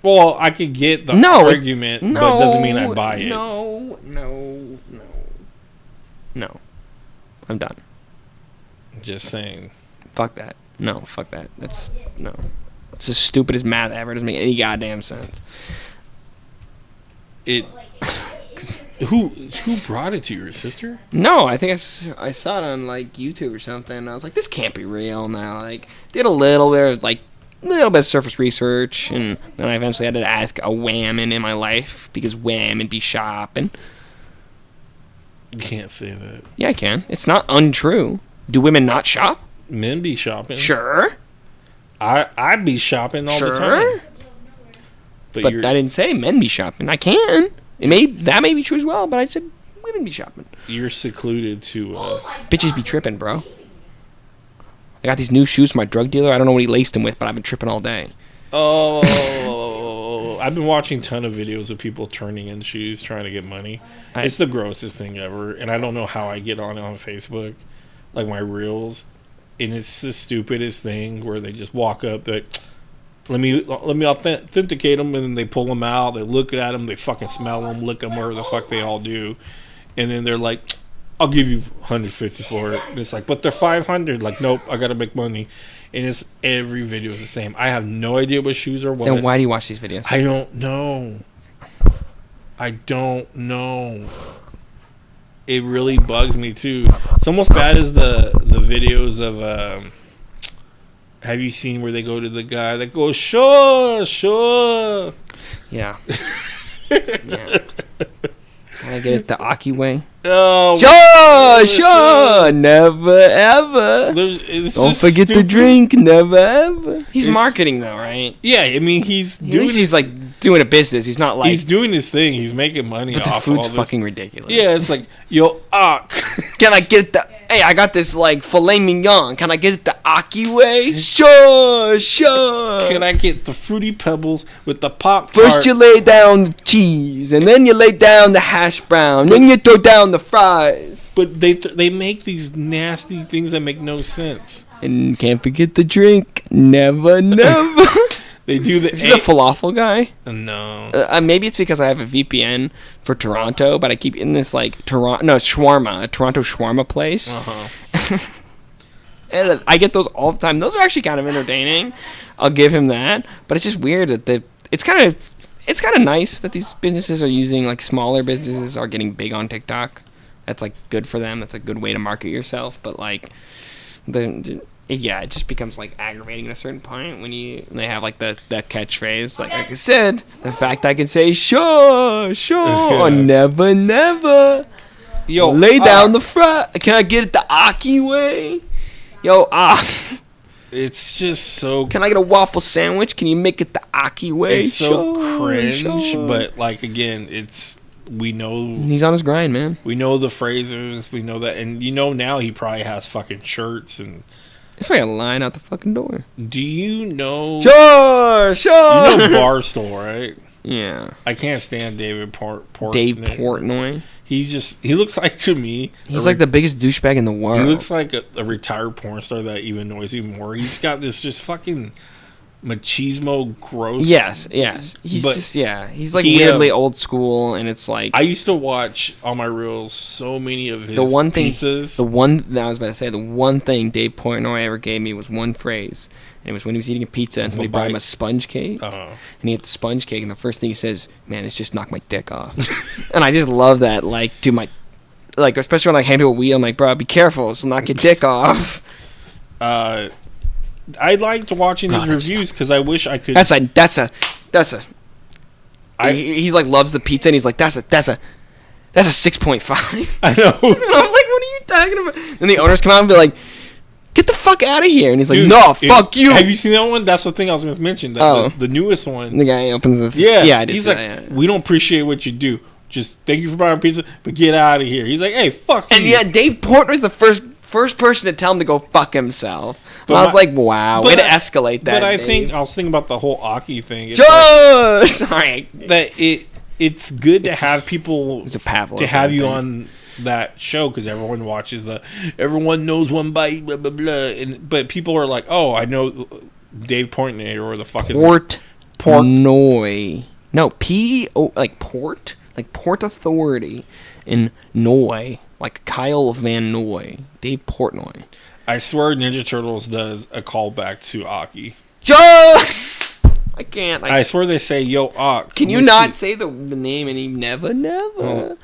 Well, I could get the argument, but it doesn't mean I buy it. No. I'm done. Just saying. Fuck that. No, fuck that. It's the stupidest math ever. It doesn't make any goddamn sense. Who brought it to your sister? No, I think I saw it on like YouTube or something. And I was like, this can't be real. Now, like, did a little bit of surface research, and then I eventually had to ask a whammon in my life because whammon be shopping. You can't say that. Yeah, I can. It's not untrue. Do women not shop? Men be shopping. Sure. I'd be shopping all the time. But I didn't say men be shopping. I can. That may be true as well, but I said women be shopping. You're secluded to... Bitches be tripping, bro. I got these new shoes from my drug dealer. I don't know what he laced them with, but I've been tripping all day. Oh, I've been watching a ton of videos of people turning in shoes trying to get money. It's the grossest thing ever, and I don't know how I get on it on Facebook, like my reels, and it's the stupidest thing where they just walk up, they let me authenticate them, and then they pull them out, they look at them, they fucking smell them, lick them, whatever the fuck they all do, and then they're like, I'll give you $150 for it. And it's like, but they're $500. Like, nope, I gotta make money. And it's every video is the same. I have no idea what shoes are what. Then why do you watch these videos? I don't know. It really bugs me too. It's almost bad as the videos of have you seen where they go to the guy that goes sure? Yeah. Yeah. Can I get it the Aki way? Oh, sure, never ever. Don't forget to drink, never ever. He's marketing though, right? Yeah, I mean he's like doing a business. He's not like he's doing his thing. He's making money. But off the food's all this. fucking ridiculous. Yeah, it's like yo, can I get the Hey, I got this like filet mignon. Can I get it the Aki way? Sure. Can I get the Fruity Pebbles with the Pop-Tart? First you lay down the cheese, and then you lay down the hash brown, then you throw down the fries. But they make these nasty things that make no sense. And can't forget the drink. Never. They do the... Is he the falafel guy? No. Maybe it's because I have a VPN for Toronto, but I keep in this like a Toronto shawarma place. Uh-huh. And I get those all the time. Those are actually kind of entertaining. I'll give him that. But it's just weird that it's kind of nice that these businesses are using, like, smaller businesses are getting big on TikTok. That's like good for them. That's a good way to market yourself. But like it just becomes like aggravating at a certain point when they have like the catchphrase, like I said, the fact I can say sure or never. Yo, lay down the fry. Can I get it the Aki way? Yo, it's just so. Can I get a waffle sandwich? Can you make it the Aki way? It's so cringe, sure. but like again, we know He's on his grind, man. we know the phrases, we know that, and now he probably has fucking shirts and. It's like a line out the fucking door. Do you know? Sure. You know Barstool, right? Yeah. I can't stand David Portnoy. Dave Portnoy. He looks like, to me, He's like the biggest douchebag in the world. He looks like a retired porn star that even annoys me more. He's got this just fucking machismo gross. Yes. He's he's like weirdly old school, and it's like I used to watch on my reels so many of his pizzas. The one thing Dave Portnoy ever gave me was one phrase, and it was when he was eating a pizza and somebody brought him a sponge cake, and he ate the sponge cake, and the first thing he says, "Man, it's just knocked my dick off," and I just love that. Like, especially when I hand to a wheel, I'm like, bro, be careful, it'll knock your dick off. I liked watching his reviews because I wish I could. He's like loves the pizza, and he's like, that's a 6.5. I know. And I'm like, what are you talking about? Then the owners come out and be like, get the fuck out of here. And he's like, dude, no, fuck you. Have you seen that one? That's the thing I was going to mention. The newest one. The guy opens the... Yeah. I did. He's like, we don't appreciate what you do. Just thank you for buying pizza, but get out of here. He's like, hey, fuck you. And yeah, Dave Portnoy's the first person to tell him to go fuck himself. But I was like, wow, way to escalate that. But I was thinking about the whole Aki thing. It's sorry. That it's good to have people... It's a Pavlov to have you on that show because everyone watches everyone knows one bite, blah, blah, blah. But people are like, oh, I know Dave Portnoy or the fuck is Portnoy. No, P-O, like Port, like Port Authority, and Noy, like Kyle Van Noy. Dave Portnoy. I swear Ninja Turtles does a callback to Aki. I can't. I swear they say, yo, Ak. Can you not say the name and he never? You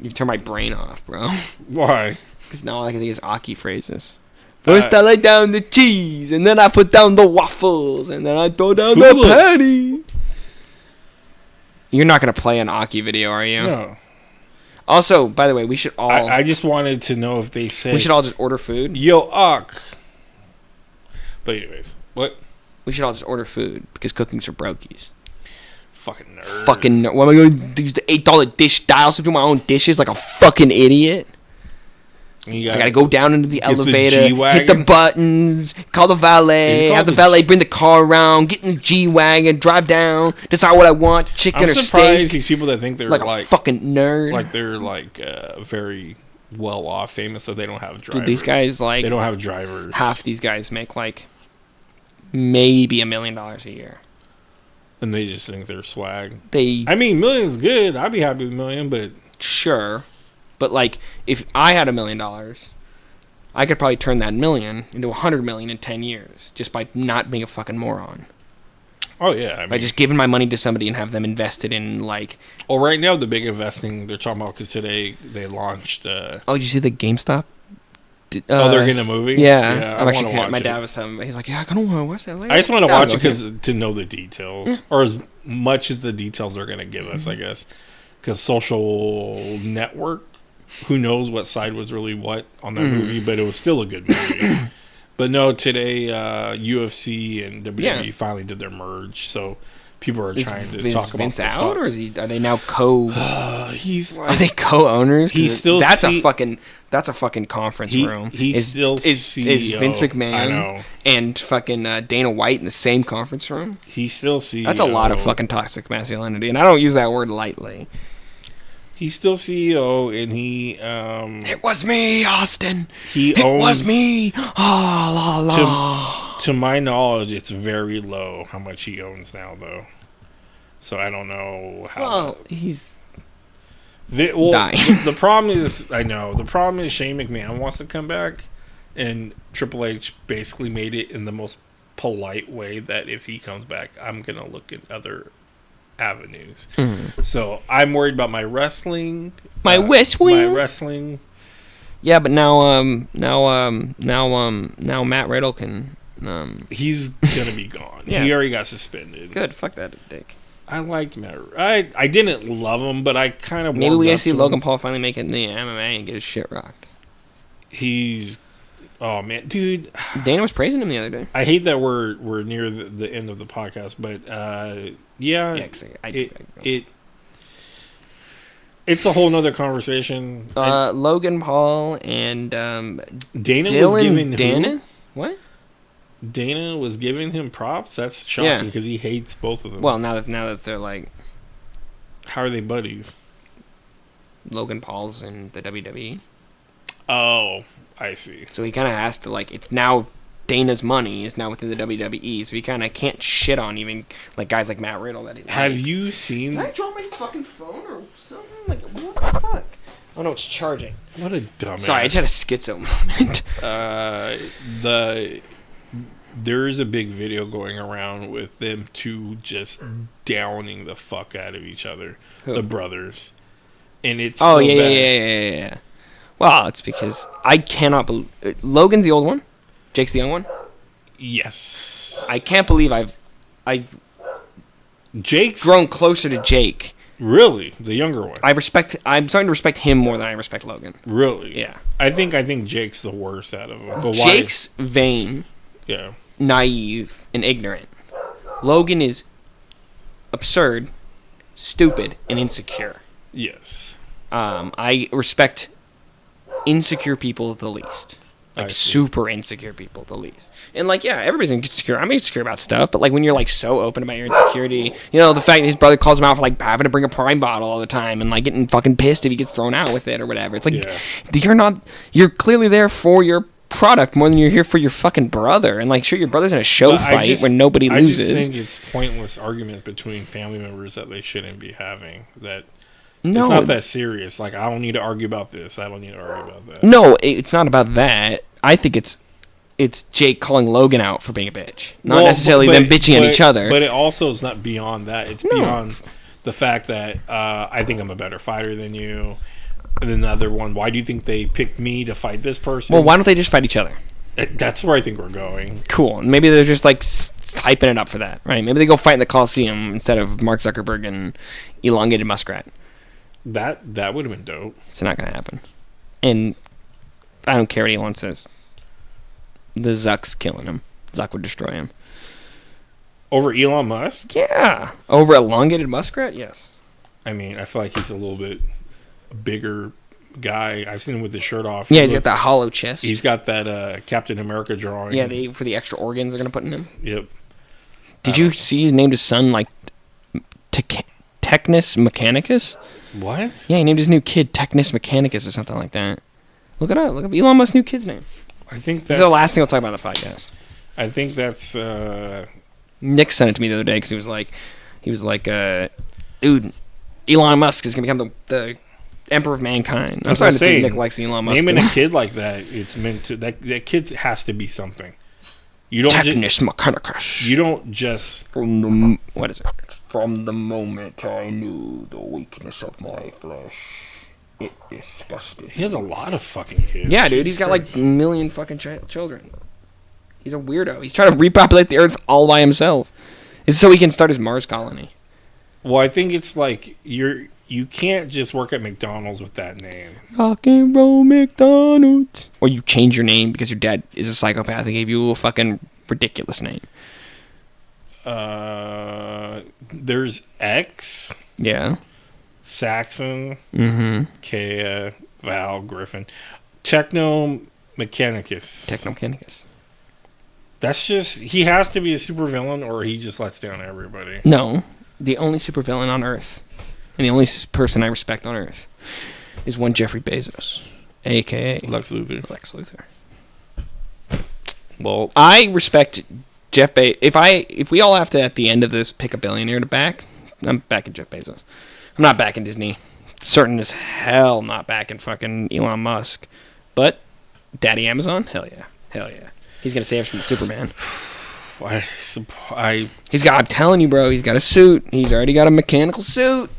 turn my brain off, bro. Why? Because now all I can think is Aki phrases. First I lay down the cheese, and then I put down the waffles, and then I throw down the patty. You're not going to play an Aki video, are you? No. Also, by the way, we should all... I just wanted to know if they said... We should all just order food. Yo, Ak. But anyways, what? We should all just order food, because cooking's for brokies. Fucking nerd. Fucking nerd. What am I going to use the $8 dish dial to do my own dishes like a fucking idiot? I gotta go down into the elevator, hit the buttons, call the valet, have the valet bring the car around, get in the G-Wagon, drive down, decide what I want, chicken or steak. I'm surprised these people that think they're like a fucking nerd. Like they're like very well off, famous, that they don't have drivers. Dude, these guys they don't have drivers. Half these guys make like maybe $1 million a year. And they just think they're swag. I mean, million's good. I'd be happy with $1 million, but... Sure. But, like, if I had $1 million, I could probably turn that $1 million into $100 million in 10 years just by not being a fucking moron. Oh, yeah. By just giving my money to somebody and have them invested in, like... Well, right now, the big investing they're talking about, because today they launched... Oh, did you see the GameStop? They're getting a movie? Yeah. I'm actually... My dad was telling me, he's like, yeah, I kind of want to watch that later. I just want to watch it to know the details. Or as much as the details they're going to give us, I guess. Because Social Network... Who knows what side was really what on that movie, but it was still a good movie. But no, today UFC and WWE finally did their merge. So people are trying to talk about Vince the out, or Sox. are they now co? He's Are like they co-owners? He's still that's a fucking conference room. He's still is CEO. Vince I McMahon know. and fucking Dana White in the same conference room. He's still CEO. That's a lot of fucking toxic masculinity, and I don't use that word lightly. He's still CEO, and he It was me, Austin. he It owns. was me. Ah, la la. To my knowledge, it's very low how much he owns now, though. So I don't know how. Well, he's Dying. dying. The problem is, I know. The problem is Shane McMahon wants to come back, and Triple H basically made it in the most polite way that if he comes back, I'm going to look at other avenues. Mm-hmm. So I'm worried about my wrestling. My wrestling? My wrestling. Yeah, but now Matt Riddle can. He's going to be gone. Yeah. He already got suspended. Good. Fuck that dick. I liked Matt. I didn't love him, but I kind of Maybe warmed we gotta up see to Logan him. Paul finally make it in the MMA and get his shit rocked. He's, oh man, dude. Dana was praising him the other day. I hate that we're near the end of the podcast, but yeah, Yeah, 'cause it's a whole nother conversation. Logan Paul and Dana was Dylan giving Dennis. What? Dana was giving him props. That's shocking Yeah. because he hates both of them. Well, now that they're like how are they buddies? Logan Paul's in the WWE, Oh, I see. so he kind of has to like. It's now Dana's money is now within the WWE, so he kind of can't shit on even like guys like Matt Riddle that he Have likes. you seen? Did I drop my fucking phone or something? Like what the fuck? Oh no, it's charging. What a dumbass. Sorry, I just had a schizo moment. There's a big video going around with them two just downing the fuck out of each other, Who? the brothers, and it's Oh so yeah, bad. yeah. Well, it's because I cannot believe Logan's the old one, Jake's the young one. Yes, I can't believe I've Jake's grown closer to Jake. really the younger one. I'm starting to respect him more than I respect Logan. Really, Yeah. I think Jake's the worst out of them. But Jake's vain, yeah, naive, and ignorant. Logan is absurd, stupid, and insecure. yes, I respect insecure people the least. Like I see. super insecure people the least. And like, yeah, everybody's insecure. I'm insecure about stuff, but like when you're like so open about your insecurity, you know, the fact that his brother calls him out for like having to bring a prime bottle all the time and like getting fucking pissed if he gets thrown out with it or whatever. It's like Yeah. you're clearly there for your product more than you're here for your fucking brother. And like, sure, your brother's in a show But fight where nobody I loses. just think it's pointless arguments between family members that they shouldn't be having. That no, it's not that serious. Like I don't need to argue about this. I don't need to argue about that. no, it's not about that. I think it's Jake calling Logan out for being a bitch, not necessarily them bitching at each other. But it also is not beyond that. It's No. beyond the fact that I think I'm a better fighter than you. And then the other one, why do you think they picked me to fight this person? Well, why don't they just fight each other? That's where I think we're going. Cool. And maybe they're just like hyping it up for that, right? Maybe they go fight in the Coliseum instead of Mark Zuckerberg and elongated muskrat. That would have been dope. It's not going to happen. And I don't care what Elon says. The Zuck's killing him. Zuck would destroy him. Over Elon Musk? Yeah. Over elongated muskrat? Yes. I mean, I feel like he's a little bit bigger guy. I've seen him with his shirt off. Yeah, he's got that hollow chest. He's got that Captain America drawing. Yeah, for the extra organs they're going to put in him. Yep. Did you see he named his son like Technus Mechanicus? What? Yeah, he named his new kid Technus Mechanicus or something like that. Look it up. Look up Elon Musk's new kid's name. I think This that's is the last thing I'll talk about on the podcast. I think that's Nick sent it to me the other day because he was like, dude, Elon Musk is gonna become the emperor of mankind. I'm As starting I to think say, Nick likes Elon Musk. naming a kid like that. It's meant to that kid has to be something. You don't Technus Mechanicus. you don't just What is it? From the moment I knew the weakness of my flesh, it disgusted he has a lot of fucking kids. Yeah, dude, he's Jesus got like Christ. a million fucking children. He's a weirdo. He's trying to repopulate the Earth all by himself. It's so he can start his Mars colony. Well, I think it's like you can't just work at McDonald's with that name. Rock and roll McDonald's. Or you change your name because your dad is a psychopath and gave you a fucking ridiculous name. there's X, Yeah. Saxon, Mm-hmm. Kea, Val, Griffin, Techno Mechanicus. Technomechanicus. That's just, he has to be a supervillain or he just lets down everybody. No. The only supervillain on Earth, and the only person I respect on Earth, is one Jeffrey Bezos, a.k.a. Lex Luthor. Lex Luthor. Well, I respect Jeff Bezos. If we all have to, at the end of this, pick a billionaire to back, I'm backing Jeff Bezos. I'm not backing Disney. Certain as hell not backing fucking Elon Musk. But Daddy Amazon? Hell yeah. Hell yeah. He's going to save us from Superman. He's got, I'm telling you, bro, he's got a suit. He's already got a mechanical suit.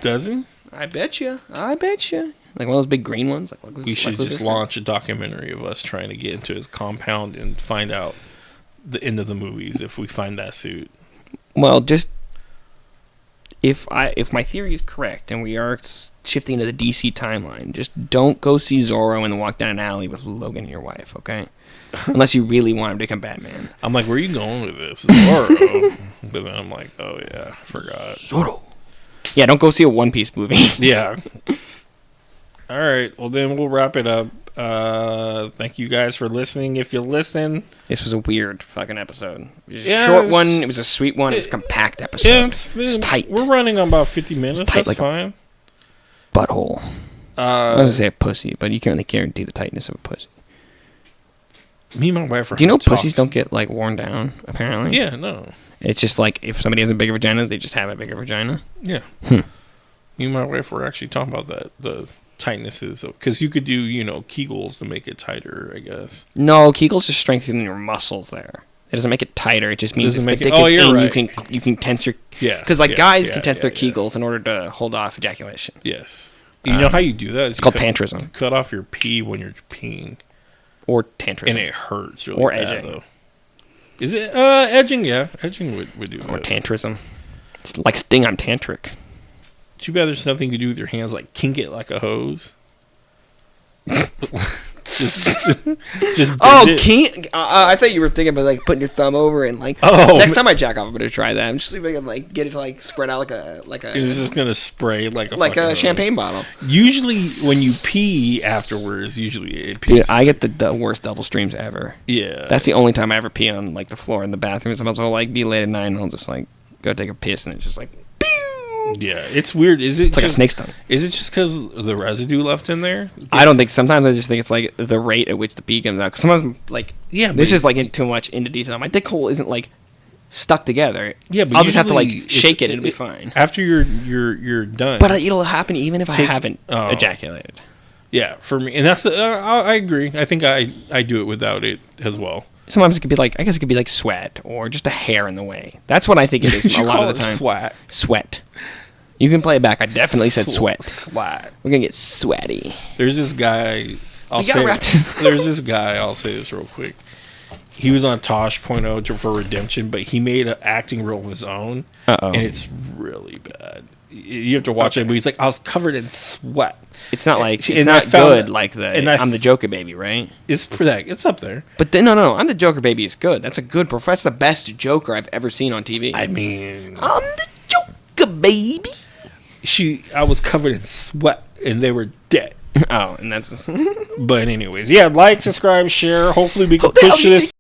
does he? I bet you. Like one of those big green ones. Like We should just launch a documentary of us trying to get into his compound and find out the end of the movies if we find that suit. Well, just if my theory is correct and we are shifting to the DC timeline, just don't go see Zorro and then walk down an alley with Logan and your wife, okay? Unless you really want him to become Batman. I'm like, where are you going with this? Zorro. But then I'm like, oh yeah, I forgot. Zorro. Yeah, don't go see a One Piece movie. Yeah. All right. Well, then we'll wrap it up. Thank you guys for listening. If you listen, This was a weird fucking episode. It was a Yeah, short it's- one. It was a sweet one. It was a compact episode. yeah, It's tight. We're running on about 50 minutes. tight That's like a- fine. Butthole. I was Uh, going to say a pussy, but you can't really guarantee the tightness of a pussy. me and my wife are. Do you know having pussies talks. don't get, like, worn down, apparently? Yeah, no. It's just like if somebody has a bigger vagina, they just have a bigger vagina. Yeah. Hmm. Me and my wife were actually talking about that. The tightnesses. Because you could do, Kegels to make it tighter, I guess. No, Kegels just strengthen your muscles there. It doesn't make it tighter. It just means Doesn't if the make it- dick oh, is you're in, right. you can tense your... Yeah. Because, like, yeah, guys yeah, can tense their yeah. Kegels in order to hold off ejaculation. Yes. You know how you do that? It's called tantrism. Cut off your pee when you're peeing. Or tantrism. And it hurts really Or bad, edging. though. Is it? Edging, yeah. Edging would do Or that. tantrism. It's like Sting, I'm tantric. Too bad there's nothing you can do with your hands, like kink it like a hose. just bend it. I thought you were thinking about like putting your thumb over and like. Oh, next time I jack off, I'm gonna try that. I'm just gonna like get it to like spread out like It's just gonna spray like a like fucking a hose. champagne bottle. Usually, when you pee afterwards, usually it Dude, pees. I get the worst double streams ever. Yeah, That's the only time I ever pee on like the floor in the bathroom. Sometimes I'll like be late at night and I'll just like go take a piss and it's just like pew. yeah. It's weird. Is it? It's like a just- snake stung. Is it just because the residue left in there? I don't think. Sometimes I just think it's like the rate at which the pee comes out. 'Cause sometimes like Yeah, this but- is like too much into detail. My dick hole isn't like stuck together. Yeah, but I'll just have to usually like shake it's- it and it'll be fine. After you're done. But it'll happen even if I Take- haven't oh. ejaculated. Yeah, for me, and that's the. I agree. I think I do it without it as well. Sometimes it could be like I guess it could be like sweat or just a hair in the way. That's what I think it is a You lot call of the it time. Swat. Sweat. You can play it back. I definitely said sweat. Swat. We're gonna get sweaty. There's this guy. I'll We say. gotta wrap this up. There's this guy. I'll say this real quick. He was on Tosh.0 for Redemption, but he made an acting role of his own, Uh-oh. and it's really bad. You have to watch it. But he's like, I was covered in sweat. It's not like And it's I not found good that- like the and I I'm the Joker baby, right? It's up there. But then no, I'm the Joker baby is good. That's a good that's the best Joker I've ever seen on TV. I mean, I'm the Joker baby. I was covered in sweat, and they were dead. Oh, and that's But anyways, yeah, like, subscribe, share. Hopefully, we can Who the hell push do you this.